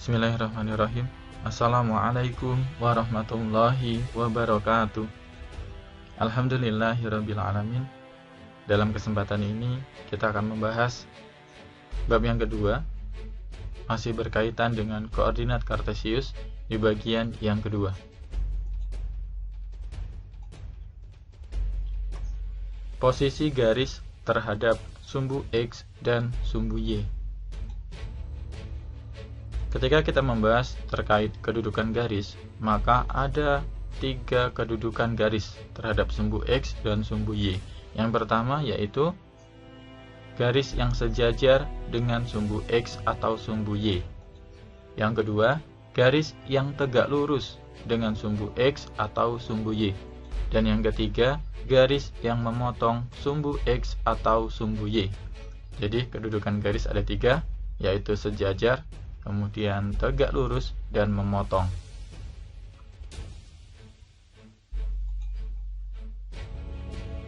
Bismillahirrahmanirrahim. Assalamualaikum warahmatullahi wabarakatuh. Alhamdulillahirabbil alamin. Dalam kesempatan ini kita akan membahas bab yang kedua, masih berkaitan dengan koordinat kartesius di bagian yang kedua. Posisi garis terhadap sumbu X dan sumbu Y. Ketika kita membahas terkait kedudukan garis, maka ada 3 kedudukan garis terhadap sumbu X dan sumbu Y. Yang pertama yaitu garis yang sejajar dengan sumbu X atau sumbu Y. Yang kedua, garis yang tegak lurus dengan sumbu X atau sumbu Y. Dan yang ketiga, garis yang memotong sumbu X atau sumbu Y. Jadi kedudukan garis ada 3, yaitu sejajar, kemudian tegak lurus, dan memotong.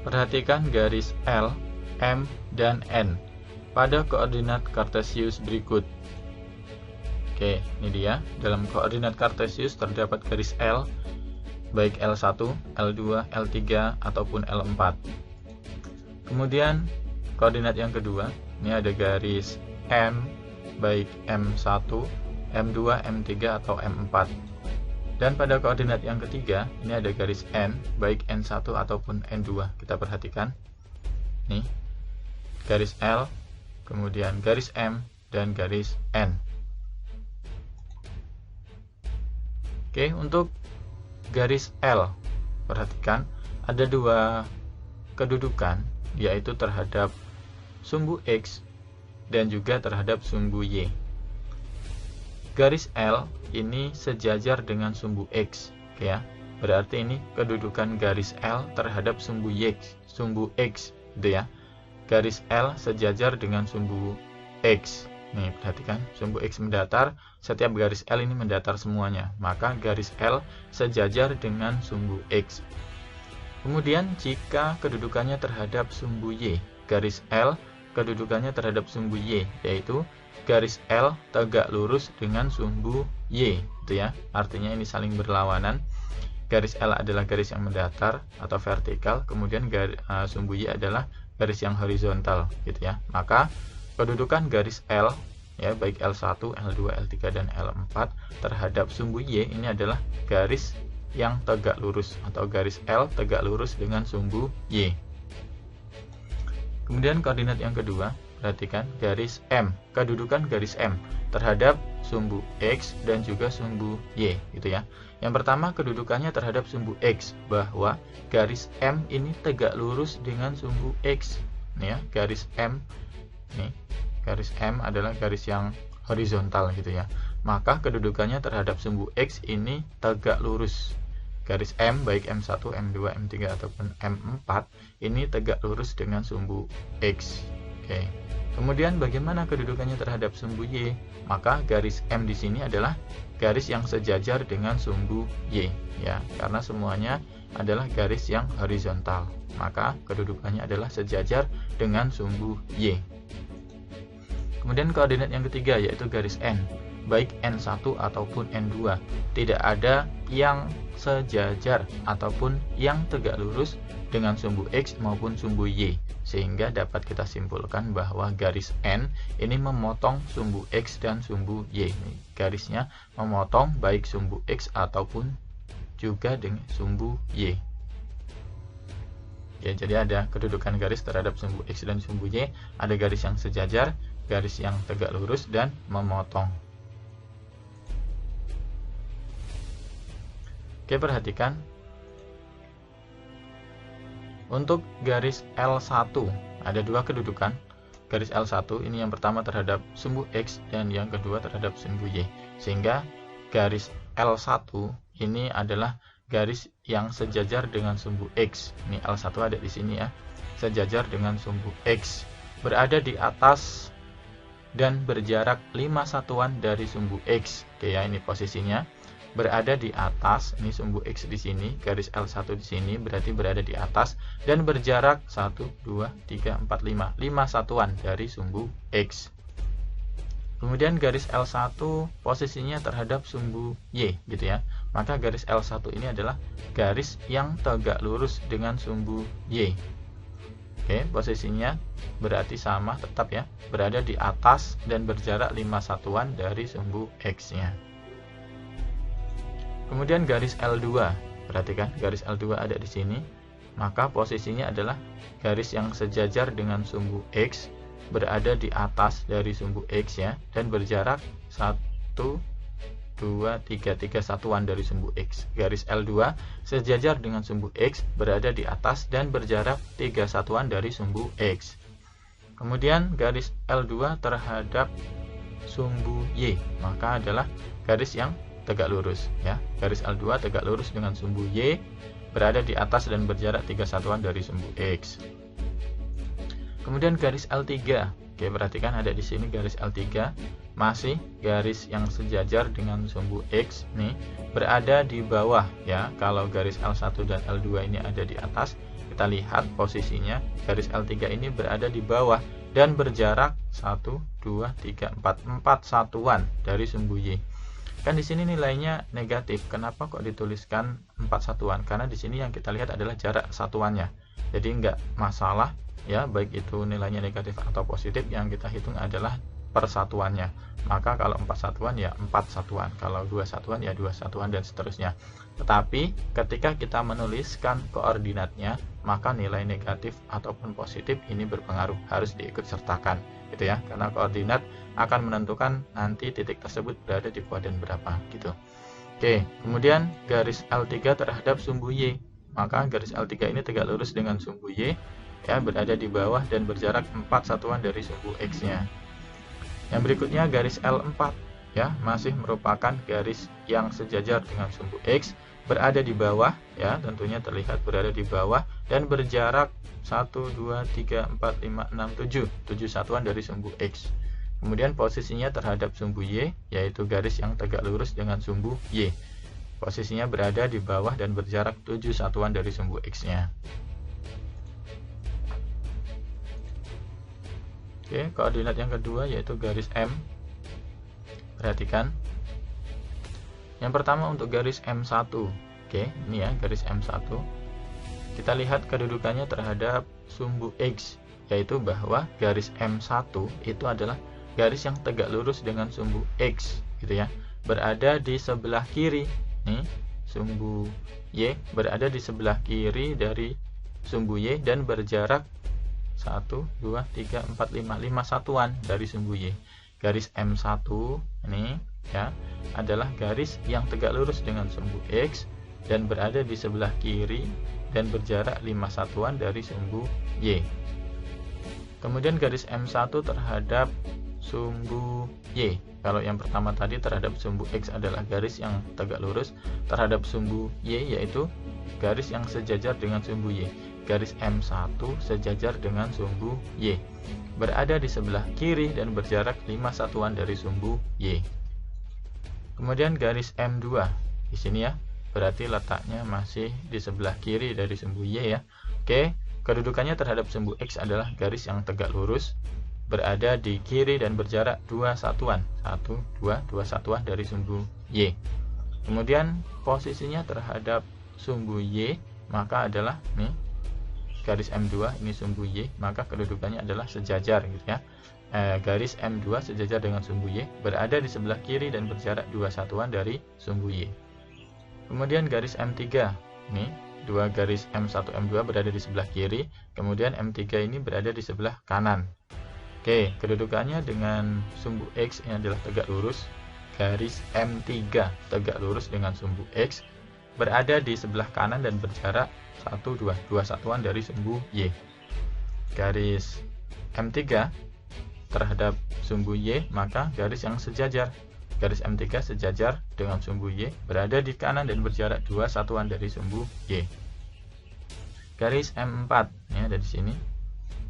Perhatikan garis L, M, dan N pada koordinat kartesius berikut. Oke, ini dia. Dalam koordinat kartesius terdapat garis L, baik L1, L2, L3, ataupun L4. Kemudian koordinat yang kedua, ini ada garis M, baik M1, M2, M3, atau M4. Dan pada koordinat yang ketiga, ini ada garis N, baik N1 ataupun N2. Kita perhatikan. Nih, garis L, kemudian garis M, dan garis N. Oke, untuk garis L, perhatikan, ada 2 kedudukan, yaitu terhadap sumbu X dan juga terhadap sumbu Y. Garis L ini sejajar dengan sumbu X, ya. Berarti ini kedudukan garis L terhadap sumbu X, gitu ya. Garis L sejajar dengan sumbu X. Nih, perhatikan, sumbu X mendatar, setiap garis L ini mendatar semuanya. Maka garis L sejajar dengan sumbu X. Kemudian jika kedudukannya terhadap sumbu Y, garis L kedudukannya terhadap sumbu Y, yaitu garis L tegak lurus dengan sumbu Y, gitu ya. Artinya ini saling berlawanan. Garis L adalah garis yang mendatar atau vertikal, kemudian sumbu Y adalah garis yang horizontal, gitu ya. Maka kedudukan garis L, ya, baik L1, L2, L3, dan L4 terhadap sumbu Y ini adalah garis yang tegak lurus, atau garis L tegak lurus dengan sumbu Y. Kemudian koordinat yang kedua, perhatikan garis M, kedudukan garis M terhadap sumbu X dan juga sumbu Y, gitu ya. Yang pertama, kedudukannya terhadap sumbu X, bahwa garis M ini tegak lurus dengan sumbu X. Nih ya, garis M, nih, garis M adalah garis yang horizontal, gitu ya. Maka kedudukannya terhadap sumbu X ini tegak lurus. Garis M, baik M1, M2, M3, ataupun M4, ini tegak lurus dengan sumbu X. Oke. Kemudian bagaimana kedudukannya terhadap sumbu Y? Maka garis M di sini adalah garis yang sejajar dengan sumbu Y, ya, karena semuanya adalah garis yang horizontal. Maka kedudukannya adalah sejajar dengan sumbu Y. Kemudian koordinat yang ketiga yaitu garis N, baik N1 ataupun N2. Tidak ada yang sejajar ataupun yang tegak lurus dengan sumbu X maupun sumbu Y, sehingga dapat kita simpulkan bahwa garis N ini memotong sumbu X dan sumbu Y. Garisnya memotong baik sumbu X ataupun juga dengan sumbu Y. Ya, jadi ada kedudukan garis terhadap sumbu X dan sumbu Y, ada garis yang sejajar, garis yang tegak lurus, dan memotong. Oke, perhatikan. Untuk garis L1 ada 2 kedudukan. Garis L1 ini yang pertama terhadap sumbu X dan yang kedua terhadap sumbu Y. Sehingga garis L1 ini adalah garis yang sejajar dengan sumbu X. Ini L1 ada di sini ya. Sejajar dengan sumbu X. Berada di atas dan berjarak 5 satuan dari sumbu X. Oke ya, ini posisinya. Berada di atas, ini sumbu X di sini, garis L1 di sini, berarti berada di atas dan berjarak 1, 2, 3, 4, 5 satuan dari sumbu X. Kemudian garis L1 posisinya terhadap sumbu Y gitu ya. Maka garis L1 ini adalah garis yang tegak lurus dengan sumbu Y. Oke, posisinya berarti sama tetap ya, berada di atas dan berjarak 5 satuan dari sumbu X-nya. Kemudian garis L2, perhatikan garis L2 ada di sini. Maka posisinya adalah garis yang sejajar dengan sumbu X, berada di atas dari sumbu X ya, dan berjarak 1, 2, 3 satuan dari sumbu X. Garis L2 sejajar dengan sumbu X, berada di atas dan berjarak 3 satuan dari sumbu X. Kemudian garis L2 terhadap sumbu Y, maka adalah garis yang tegak lurus ya. Garis L2 tegak lurus dengan sumbu Y, berada di atas dan berjarak 3 satuan dari sumbu X. Kemudian garis L3, oke, perhatikan ada di sini garis L3, masih garis yang sejajar dengan sumbu X nih, berada di bawah ya. Kalau garis L1 dan L2 ini ada di atas, kita lihat posisinya garis L3 ini berada di bawah dan berjarak 1, 2, 3, 4 satuan dari sumbu Y. Kan di sini nilainya negatif. Kenapa kok dituliskan 4 satuan? Karena di sini yang kita lihat adalah jarak satuannya. Jadi enggak masalah ya, baik itu nilainya negatif atau positif, yang kita hitung adalah persatuannya. Maka kalau 4 satuan ya 4 satuan, kalau 2 satuan ya 2 satuan, dan seterusnya. Tetapi ketika kita menuliskan koordinatnya, maka nilai negatif ataupun positif ini berpengaruh, harus diikut sertakan gitu ya, karena koordinat akan menentukan nanti titik tersebut berada di kuadran berapa gitu. Oke, kemudian garis L3 terhadap sumbu Y, maka garis L3 ini tegak lurus dengan sumbu Y ya, berada di bawah dan berjarak 4 satuan dari sumbu X-nya. Yang berikutnya garis L4 ya, masih merupakan garis yang sejajar dengan sumbu X, berada di bawah ya, tentunya terlihat berada di bawah dan berjarak 1, 2, 3, 4, 5, 6, 7 satuan dari sumbu X. Kemudian posisinya terhadap sumbu Y, yaitu garis yang tegak lurus dengan sumbu Y. Posisinya berada di bawah dan berjarak 7 satuan dari sumbu X-nya. Oke, koordinat yang kedua yaitu garis M. Perhatikan. Yang pertama untuk garis M1. Oke, ini ya garis M1. Kita lihat kedudukannya terhadap sumbu X, yaitu bahwa garis M1 itu adalah garis yang tegak lurus dengan sumbu X gitu ya. Berada di sebelah kiri. Nih, sumbu Y berada di sebelah kiri dari sumbu Y dan berjarak 1, 2, 3, 4, 5 satuan dari sumbu Y. Garis M1 ini ya adalah garis yang tegak lurus dengan sumbu X dan berada di sebelah kiri dan berjarak 5 satuan dari sumbu Y. Kemudian garis M1 terhadap sumbu Y. Kalau yang pertama tadi terhadap sumbu X adalah garis yang tegak lurus, terhadap sumbu Y yaitu garis yang sejajar dengan sumbu Y. Garis M1 sejajar dengan sumbu Y, berada di sebelah kiri dan berjarak 5 satuan dari sumbu Y. Kemudian garis M2 di sini ya, berarti letaknya masih di sebelah kiri dari sumbu Y ya. Oke, kedudukannya terhadap sumbu X adalah garis yang tegak lurus, berada di kiri dan berjarak 2 satuan, 1, 2 satuan dari sumbu Y. Kemudian posisinya terhadap sumbu Y maka adalah nih garis M2 ini sumbu Y, maka kedudukannya adalah sejajar gitu ya. Garis M2 sejajar dengan sumbu Y, berada di sebelah kiri dan berjarak 2 satuan dari sumbu Y. Kemudian garis M3 ini, dua garis M1 M2 berada di sebelah kiri, kemudian M3 ini berada di sebelah kanan. Oke, kedudukannya dengan sumbu X ini adalah tegak lurus. Garis M3 tegak lurus dengan sumbu X, berada di sebelah kanan dan berjarak 1, 2 satuan dari sumbu Y. Garis M3 terhadap sumbu Y, maka garis yang sejajar. Garis M3 sejajar dengan sumbu Y, berada di kanan dan berjarak 2 satuan dari sumbu Y. Garis M4 ini ada di sini.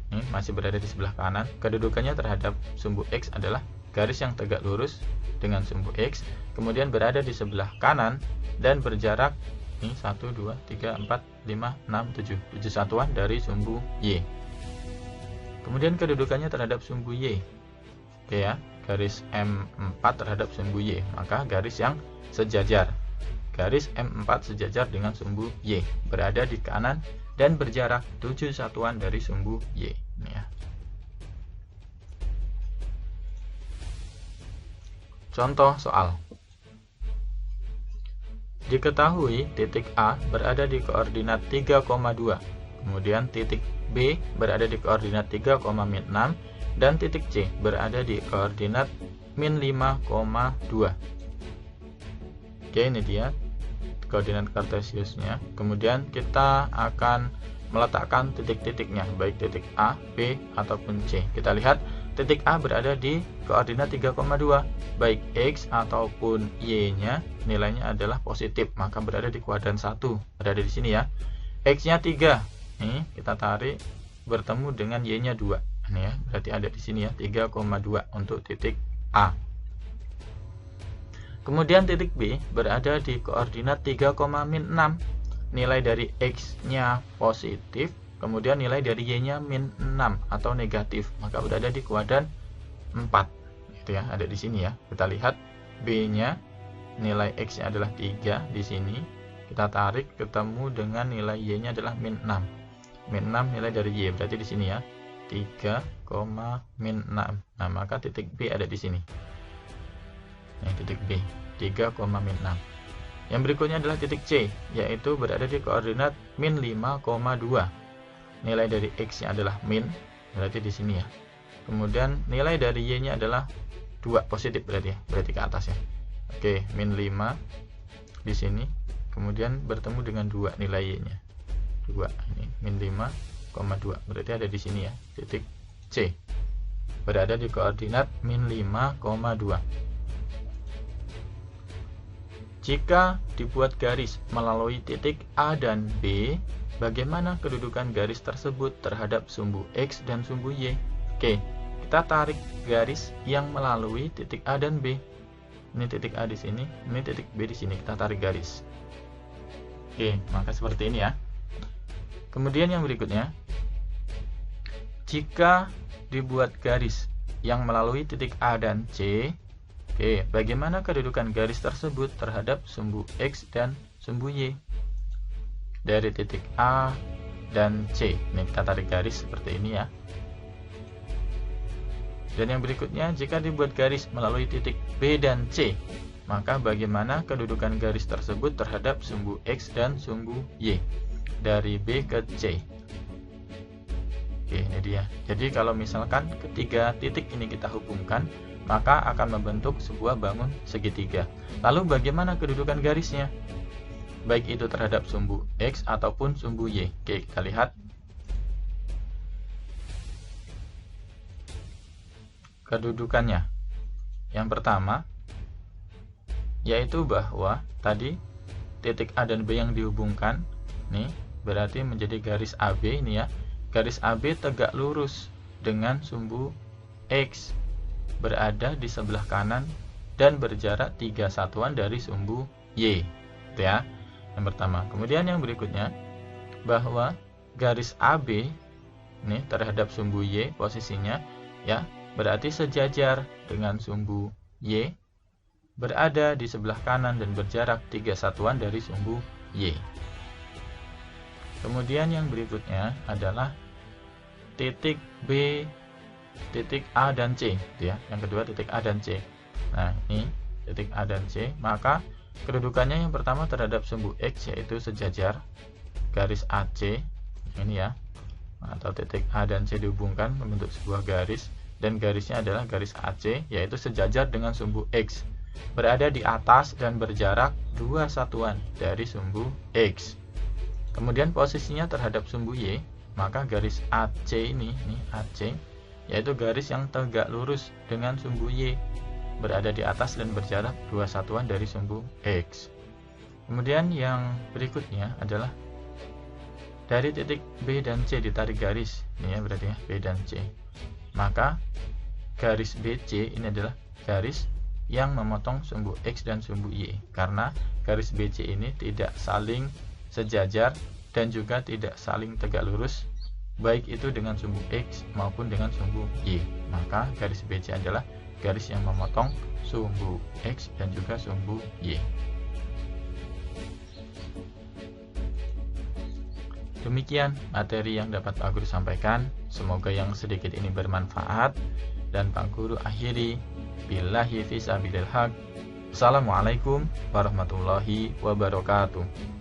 Ini masih berada di sebelah kanan. Kedudukannya terhadap sumbu X adalah garis yang tegak lurus dengan sumbu X, kemudian berada di sebelah kanan dan berjarak ini 1, 2, 3, 4, 5, 6, 7 satuan dari sumbu Y. Kemudian kedudukannya terhadap sumbu Y. Oke ya, garis M4 terhadap sumbu Y, maka garis yang sejajar. Garis M4 sejajar dengan sumbu Y, berada di kanan dan berjarak 7 satuan dari sumbu Y. Ini ya. Contoh soal. Diketahui titik A berada di koordinat 3,2, kemudian titik B berada di koordinat 3,-6, dan titik C berada di koordinat -5,2. Oke, ini dia koordinat kartesiusnya. Kemudian kita akan meletakkan titik-titiknya, baik titik A, B, ataupun C. Kita lihat titik A berada di koordinat 3,2, baik X ataupun Y-nya nilainya adalah positif, maka berada di kuadran 1, berada di sini ya. X-nya 3, nih kita tarik bertemu dengan Y-nya 2. Ini ya, berarti ada di sini ya, 3,2 untuk titik A. Kemudian titik B berada di koordinat 3,-6. Nilai dari X-nya positif, kemudian nilai dari Y-nya -6 atau negatif, maka berada di kuadran 4. Itu ya, ada di sini ya. Kita lihat B-nya, nilai X-nya adalah 3 di sini. Kita tarik ketemu dengan nilai Y-nya adalah -6. -6 nilai dari Y, berarti di sini ya. 3,-6. Nah, maka titik B ada di sini. Ini titik B, 3,-6. Yang berikutnya adalah titik C, yaitu berada di koordinat -5,2. Nilai dari X-nya adalah min, berarti di sini ya. Kemudian nilai dari Y-nya adalah 2, positif berarti ya, berarti ke atas ya. Oke, -5 di sini. Kemudian bertemu dengan 2 nilai Y-nya. 2, ini -5,2, berarti ada di sini ya, titik C. Berada di koordinat -5,2. Jika dibuat garis melalui titik A dan B, bagaimana kedudukan garis tersebut terhadap sumbu X dan sumbu Y? Oke, kita tarik garis yang melalui titik A dan B. Ini titik A di sini, ini titik B di sini. Kita tarik garis. Oke, maka seperti ini ya. Kemudian yang berikutnya, jika dibuat garis yang melalui titik A dan C, oke, bagaimana kedudukan garis tersebut terhadap sumbu X dan sumbu Y? Dari titik A dan C, ini kita tarik garis seperti ini ya. Dan yang berikutnya, jika dibuat garis melalui titik B dan C, maka bagaimana kedudukan garis tersebut terhadap sumbu X dan sumbu Y? Dari B ke C. Oke, ini dia. Jadi kalau misalkan ketiga titik ini kita hubungkan, maka akan membentuk sebuah bangun segitiga. Lalu bagaimana kedudukan garisnya? Baik itu terhadap sumbu X ataupun sumbu Y. Oke, kita lihat. Kedudukannya. Yang pertama, yaitu bahwa tadi titik A dan B yang dihubungkan, nih, berarti menjadi garis AB ini ya. Garis AB tegak lurus dengan sumbu X, berada di sebelah kanan dan berjarak 3 satuan dari sumbu Y. Itu ya, yang pertama. Kemudian yang berikutnya, bahwa garis AB ini terhadap sumbu Y posisinya ya, berarti sejajar dengan sumbu Y, berada di sebelah kanan dan berjarak 3 satuan dari sumbu Y. Kemudian yang berikutnya adalah titik B, titik A dan C, ya. Yang kedua titik A dan C. Nah, ini titik A dan C, maka kedudukannya yang pertama terhadap sumbu X yaitu sejajar garis AC ini ya. Atau titik A dan C dihubungkan membentuk sebuah garis, dan garisnya adalah garis AC yaitu sejajar dengan sumbu X, berada di atas dan berjarak 2 satuan dari sumbu X. Kemudian posisinya terhadap sumbu Y, maka garis AC ini, AC, yaitu garis yang tegak lurus dengan sumbu Y, berada di atas dan berjarak 2 satuan dari sumbu X. Kemudian yang berikutnya adalah dari titik B dan C ditarik garis, ini ya berarti ya, B dan C. Maka garis BC ini adalah garis yang memotong sumbu X dan sumbu Y, karena garis BC ini tidak saling sejajar dan juga tidak saling tegak lurus, baik itu dengan sumbu X maupun dengan sumbu Y. Maka garis BC adalah garis yang memotong sumbu X dan juga sumbu Y. Demikian materi yang dapat Pak Guru sampaikan. Semoga yang sedikit ini bermanfaat. Dan Pak Guru akhiri, billahi fisabilil haq. Assalamualaikum warahmatullahi wabarakatuh.